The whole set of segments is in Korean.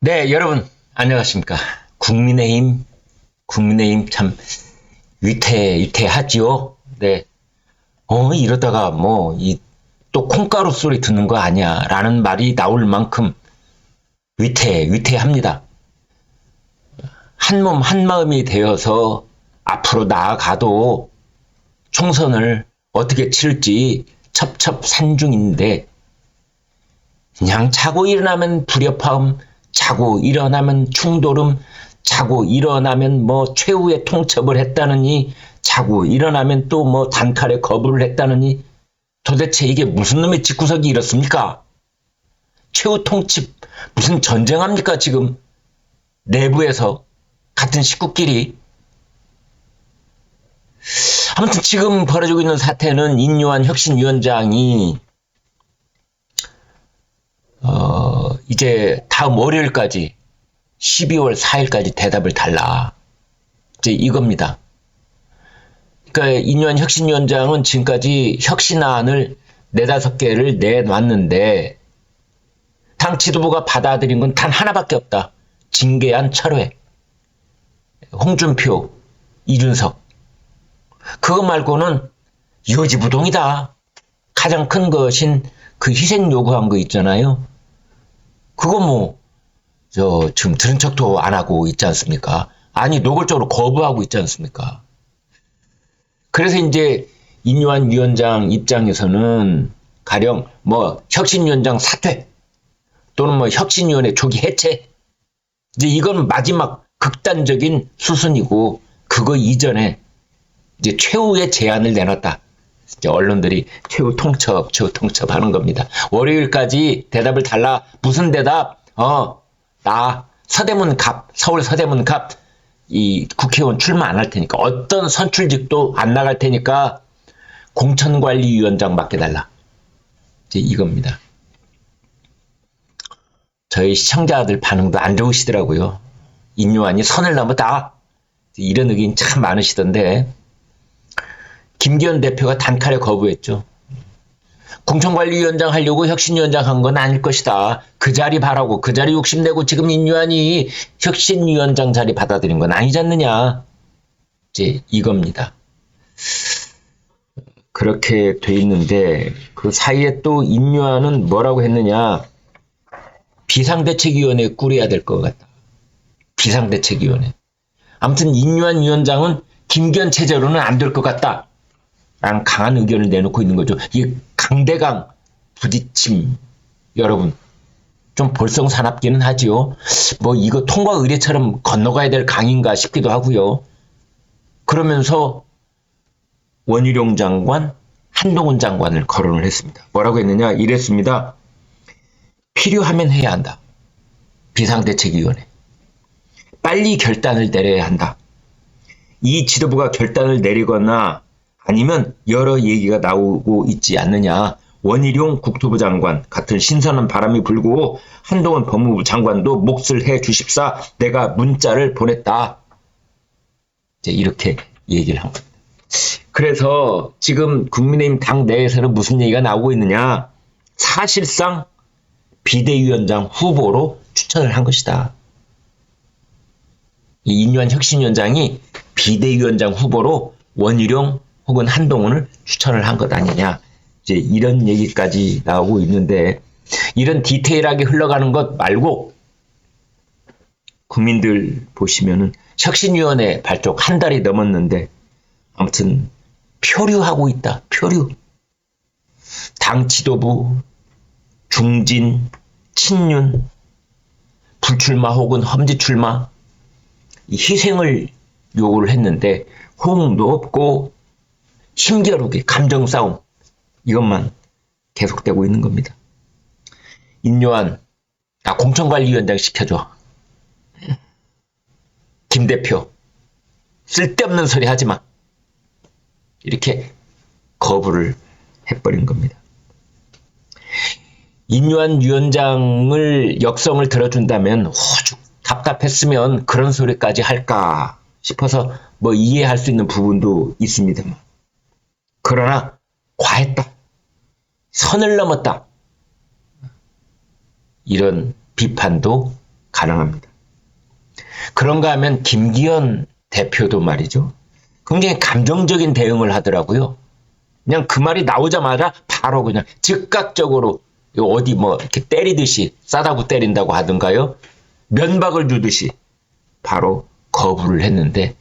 네, 여러분, 안녕하십니까. 국민의힘 참 위태하지요? 네. 이러다가 또 콩가루 소리 듣는 거 아니야? 라는 말이 나올 만큼 위태합니다. 한 몸, 한 마음이 되어서 앞으로 나아가도 총선을 어떻게 치를지 첩첩산중인데, 그냥 자고 일어나면 불협화음, 자고 일어나면 충돌음, 자고 일어나면 최후의 통첩을 했다느니, 자고 일어나면 또 단칼에 거부를 했다느니, 도대체 이게 무슨 놈의 집구석이 이렇습니까? 최후 통첩, 무슨 전쟁합니까, 지금? 내부에서, 같은 식구끼리. 아무튼 지금 벌어지고 있는 사태는 인요한 혁신위원장이 이제 다음 월요일까지 12월 4일까지 대답을 달라. 이제 이겁니다. 그러니까 인요한 혁신위원장은 지금까지 혁신안을 4-5개를 내놨는데 당 지도부가 받아들인 건 단 하나밖에 없다. 징계안 철회. 홍준표, 이준석. 그거 말고는 요지부동이다. 가장 큰 것인 그 희생 요구한 거 있잖아요. 그거 지금 들은 척도 안 하고 있지 않습니까? 아니, 노골적으로 거부하고 있지 않습니까? 그래서 이제 인요한 위원장 입장에서는 가령 혁신위원장 사퇴 또는 혁신위원회 조기 해체, 이제 이건 마지막 극단적인 수순이고, 그거 이전에 이제 최후의 제안을 내놨다. 이제 언론들이 최후 통첩 하는 겁니다. 월요일까지 대답을 달라. 무슨 대답? 나 서울 서대문 갑 이 국회의원 출마 안 할 테니까, 어떤 선출직도 안 나갈 테니까 공천관리위원장 맡겨달라. 이제 이겁니다. 저희 시청자들 반응도 안 좋으시더라고요. 인요한이 선을 넘었다. 이런 의견이 참 많으시던데, 김기현 대표가 단칼에 거부했죠. 공천관리위원장 하려고 혁신위원장 한 건 아닐 것이다. 그 자리 바라고, 그 자리 욕심내고 지금 인요한이 혁신위원장 자리 받아들인 건 아니지 않느냐. 이제 이겁니다. 그렇게 돼 있는데 그 사이에 또 인요한은 뭐라고 했느냐. 비상대책위원회 꾸려야 될 것 같다. 비상대책위원회. 아무튼 인요한 위원장은 김기현 체제로는 안 될 것 같다. 라는 강한 의견을 내놓고 있는 거죠. 이 강대강 부딪힘, 여러분 좀 볼썽사납기는 하지요. 이거 통과 의례처럼 건너가야 될 강인가 싶기도 하고요. 그러면서 원희룡 장관, 한동훈 장관을 거론을 했습니다. 뭐라고 했느냐, 이랬습니다. 필요하면 해야 한다. 비상대책위원회. 빨리 결단을 내려야 한다. 이 지도부가 결단을 내리거나 아니면 여러 얘기가 나오고 있지 않느냐. 원희룡 국토부 장관 같은 신선한 바람이 불고 한동훈 법무부 장관도 몫을 해 주십사. 내가 문자를 보냈다. 이제 이렇게 얘기를 한 겁니다. 그래서 지금 국민의힘 당 내에서는 무슨 얘기가 나오고 있느냐. 사실상 비대위원장 후보로 추천을 한 것이다. 이 인요한 혁신위원장이 비대위원장 후보로 원희룡 혹은 한동훈을 추천을 한 것 아니냐. 이제 이런 얘기까지 나오고 있는데, 이런 디테일하게 흘러가는 것 말고 국민들 보시면은 혁신위원회 발족 한 달이 넘었는데 아무튼 표류하고 있다. 표류. 당 지도부, 중진, 친윤, 불출마 혹은 험지 출마, 이 희생을 요구를 했는데 호응도 없고 힘겨루기, 감정 싸움, 이것만 계속되고 있는 겁니다. 인요한, 공천관리위원장 시켜줘. 김 대표, 쓸데없는 소리 하지 마. 이렇게 거부를 해버린 겁니다. 인요한 위원장을 역성을 들어준다면 오죽 답답했으면 그런 소리까지 할까 싶어서 이해할 수 있는 부분도 있습니다만, 그러나 과했다. 선을 넘었다. 이런 비판도 가능합니다. 그런가 하면 김기현 대표도 말이죠. 굉장히 감정적인 대응을 하더라고요. 그냥 그 말이 나오자마자 바로 그냥 즉각적으로 어디 뭐 이렇게 때리듯이 싸다고 때린다고 하던가요. 면박을 주듯이 바로 거부를 했는데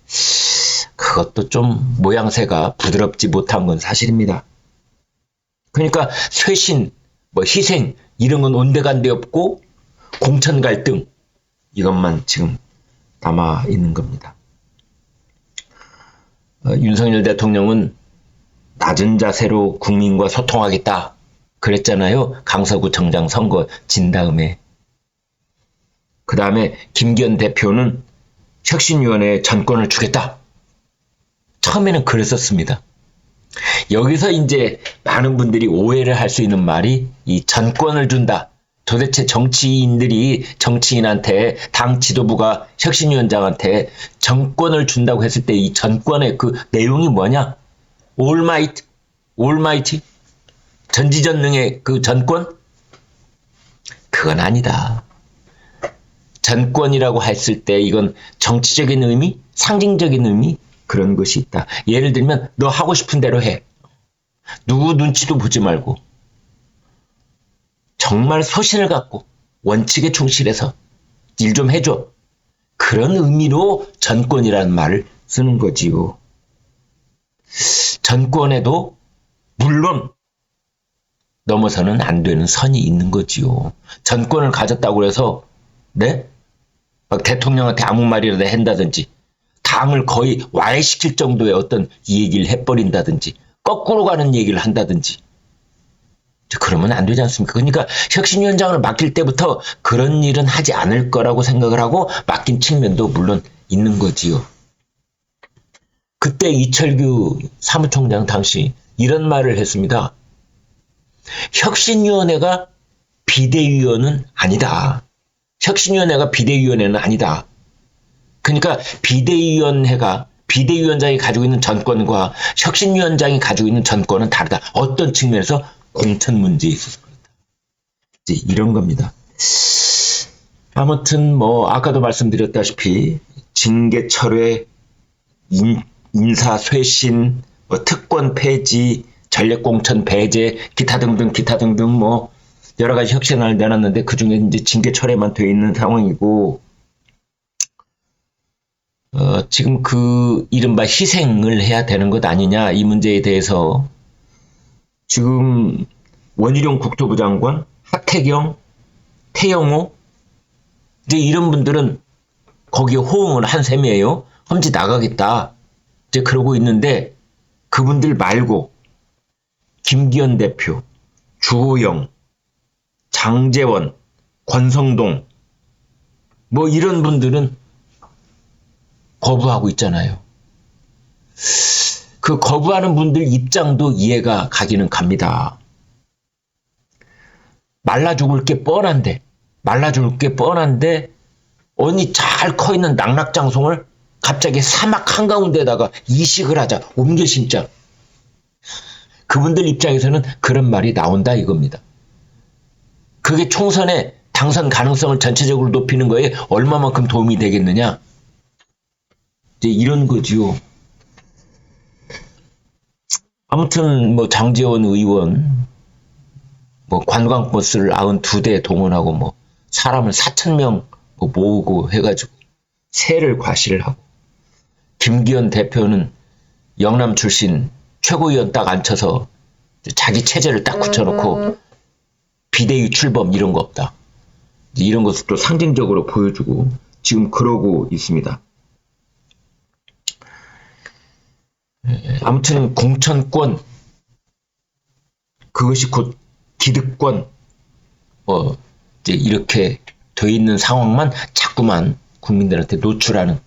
그것도 좀 모양새가 부드럽지 못한 건 사실입니다. 그러니까 쇄신, 뭐 희생 이런 건 온데간데 없고 공천 갈등 이것만 지금 남아 있는 겁니다. 윤석열 대통령은 낮은 자세로 국민과 소통하겠다 그랬잖아요. 강서구청장 선거 진 다음에. 그 다음에 김기현 대표는 혁신위원회에 전권을 주겠다. 처음에는 그랬었습니다. 여기서 이제 많은 분들이 오해를 할 수 있는 말이 이 전권을 준다. 도대체 정치인한테 당 지도부가 혁신위원장한테 전권을 준다고 했을 때 이 전권의 그 내용이 뭐냐? 올마이티? 전지전능의 그 전권? 그건 아니다. 전권이라고 했을 때 이건 정치적인 의미, 상징적인 의미 그런 것이 있다. 예를 들면 너 하고 싶은 대로 해. 누구 눈치도 보지 말고 정말 소신을 갖고 원칙에 충실해서 일 좀 해줘. 그런 의미로 전권이라는 말을 쓰는 거지요. 전권에도 물론 넘어서는 안 되는 선이 있는 거지요. 전권을 가졌다고 해서 네? 막 대통령한테 아무 말이라도 한다든지 당을 거의 와해시킬 정도의 어떤 얘기를 해버린다든지 거꾸로 가는 얘기를 한다든지 그러면 안 되지 않습니까? 그러니까 혁신위원장을 맡길 때부터 그런 일은 하지 않을 거라고 생각을 하고 맡긴 측면도 물론 있는 거지요. 그때 이철규 사무총장 당시 이런 말을 했습니다. 혁신위원회가 비대위원은 아니다. 혁신위원회가 비대위원회는 아니다. 그러니까 비대위원장이 가지고 있는 전권과 혁신위원장이 가지고 있는 전권은 다르다. 어떤 측면에서 공천 문제에 있어서 그렇다. 이제 이런 겁니다. 아무튼 뭐 아까도 말씀드렸다시피 징계 철회, 인사 쇄신, 뭐 특권 폐지, 전략공천 배제, 기타 등등 뭐 여러 가지 혁신안을 내놨는데 그 중에 이제 징계 철회만 돼 있는 상황이고 지금 그 이른바 희생을 해야 되는 것 아니냐 이 문제에 대해서 지금 원희룡 국토부 장관, 하태경, 태영호 이제 이런 분들은 거기에 호응을 한 셈이에요. 험지 나가겠다. 이제 그러고 있는데 그분들 말고 김기현 대표, 주호영, 장제원, 권성동 뭐 이런 분들은 거부하고 있잖아요. 그 거부하는 분들 입장도 이해가 가기는 갑니다. 말라 죽을 게 뻔한데 언니 잘 커있는 낙낙장송을 갑자기 사막 한가운데다가 이식을 하자, 옮겨 심자. 그분들 입장에서는 그런 말이 나온다 이겁니다. 그게 총선에 당선 가능성을 전체적으로 높이는 거에 얼마만큼 도움이 되겠느냐? 이제 이런 거지요. 아무튼 뭐 장제원 의원 뭐 관광버스를 92대 동원하고 뭐 사람을 4,000명 뭐 모으고 해가지고 세를 과시를 하고 김기현 대표는 영남 출신 최고위원 딱 앉혀서 자기 체제를 딱 굳혀놓고 비대위 출범 이런 거 없다. 이런 것을 또 상징적으로 보여주고 지금 그러고 있습니다. 아무튼 공천권 그것이 곧 기득권 이제 이렇게 돼 있는 상황만 자꾸만 국민들한테 노출하는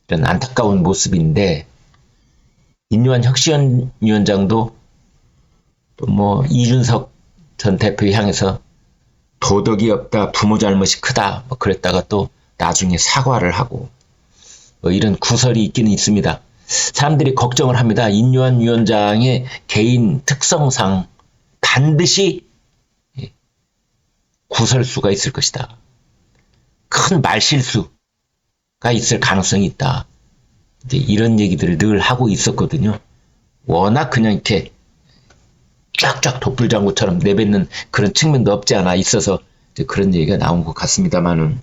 이런 안타까운 모습인데 인류한 혁신위원장도 또 뭐 이준석 전 대표 향해서 도덕이 없다, 부모 잘못이 크다 뭐 그랬다가 또 나중에 사과를 하고 뭐 이런 구설이 있기는 있습니다. 사람들이 걱정을 합니다. 인류한 위원장의 개인 특성상 반드시 구설수가 있을 것이다. 큰 큰 말실수가 있을 가능성이 있다. 이제 이런 얘기들을 늘 하고 있었거든요. 워낙 그냥 이렇게 쫙쫙 독불장구처럼 내뱉는 그런 측면도 없지 않아 있어서 이제 그런 얘기가 나온 것 같습니다만은,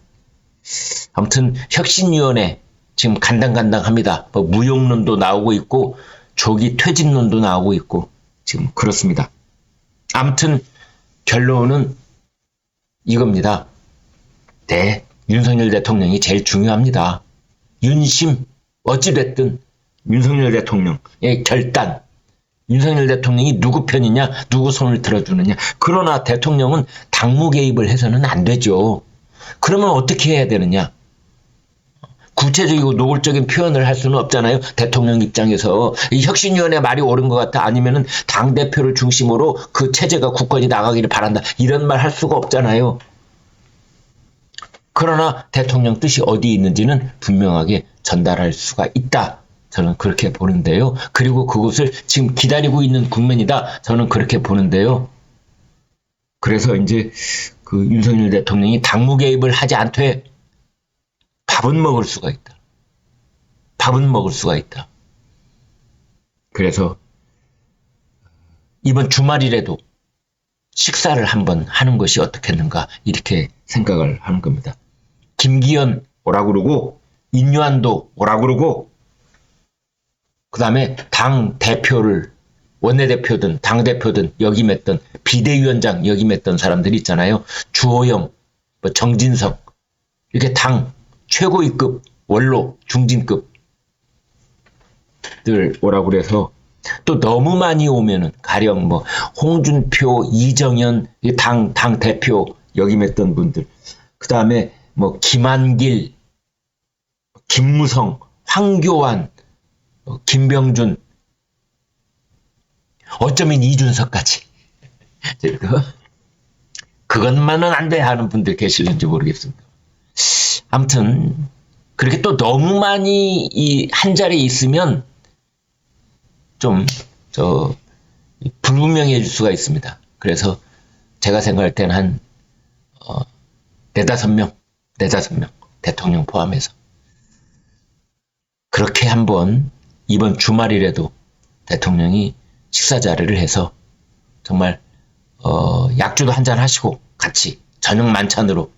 아무튼 혁신위원회 지금 간당간당합니다. 뭐 무용론도 나오고 있고 조기 퇴진론도 나오고 있고 지금 그렇습니다. 아무튼 결론은 이겁니다. 네, 윤석열 대통령이 제일 중요합니다. 윤심 어찌됐든 윤석열 대통령의 결단, 윤석열 대통령이 누구 편이냐, 누구 손을 들어주느냐. 그러나 대통령은 당무 개입을 해서는 안 되죠. 그러면 어떻게 해야 되느냐? 구체적이고 노골적인 표현을 할 수는 없잖아요. 대통령 입장에서 이 혁신위원회 말이 옳은 것 같아, 아니면은 당 대표를 중심으로 그 체제가 굳건히 나가기를 바란다, 이런 말 할 수가 없잖아요. 그러나 대통령 뜻이 어디 있는지는 분명하게 전달할 수가 있다. 저는 그렇게 보는데요. 그리고 그것을 지금 기다리고 있는 국면이다. 저는 그렇게 보는데요. 그래서 이제 그 윤석열 대통령이 당무 개입을 하지 않되 밥은 먹을 수가 있다. 밥은 먹을 수가 있다. 그래서 이번 주말이라도 식사를 한번 하는 것이 어떻겠는가, 이렇게 생각을 하는 겁니다. 김기현 오라 그러고 인류한도 오라 그러고, 그 다음에 당 대표를, 원내대표든 당대표든 역임했던, 비대위원장 역임했던 사람들이 있잖아요. 주호영, 뭐 정진석, 이렇게 당 최고위급, 원로, 중진급들 오라고 그래서, 또 너무 많이 오면은 가령 뭐 홍준표, 이정현, 당 대표 역임했던 분들, 그 다음에 뭐 김한길, 김무성, 황교안, 김병준, 어쩌면 이준석까지 그것만은 안 돼 하는 분들 계실는지 모르겠습니다. 아무튼 그렇게 또 너무 많이 이 한 자리에 있으면 좀 불분명해질 수가 있습니다. 그래서 제가 생각할 때는 한 네다섯 명 대통령 포함해서 그렇게 한번 이번 주말이라도 대통령이 식사 자리를 해서 정말 약주도 한잔 하시고 같이 저녁 만찬으로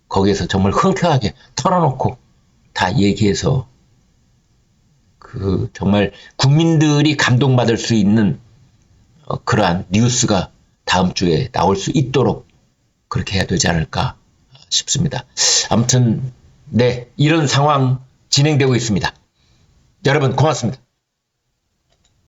거기에서 정말 흔쾌하게 털어놓고 다 얘기해서 그 정말 국민들이 감동받을 수 있는 그러한 뉴스가 다음 주에 나올 수 있도록 그렇게 해야 되지 않을까 싶습니다. 아무튼 네, 이런 상황 진행되고 있습니다. 여러분 고맙습니다.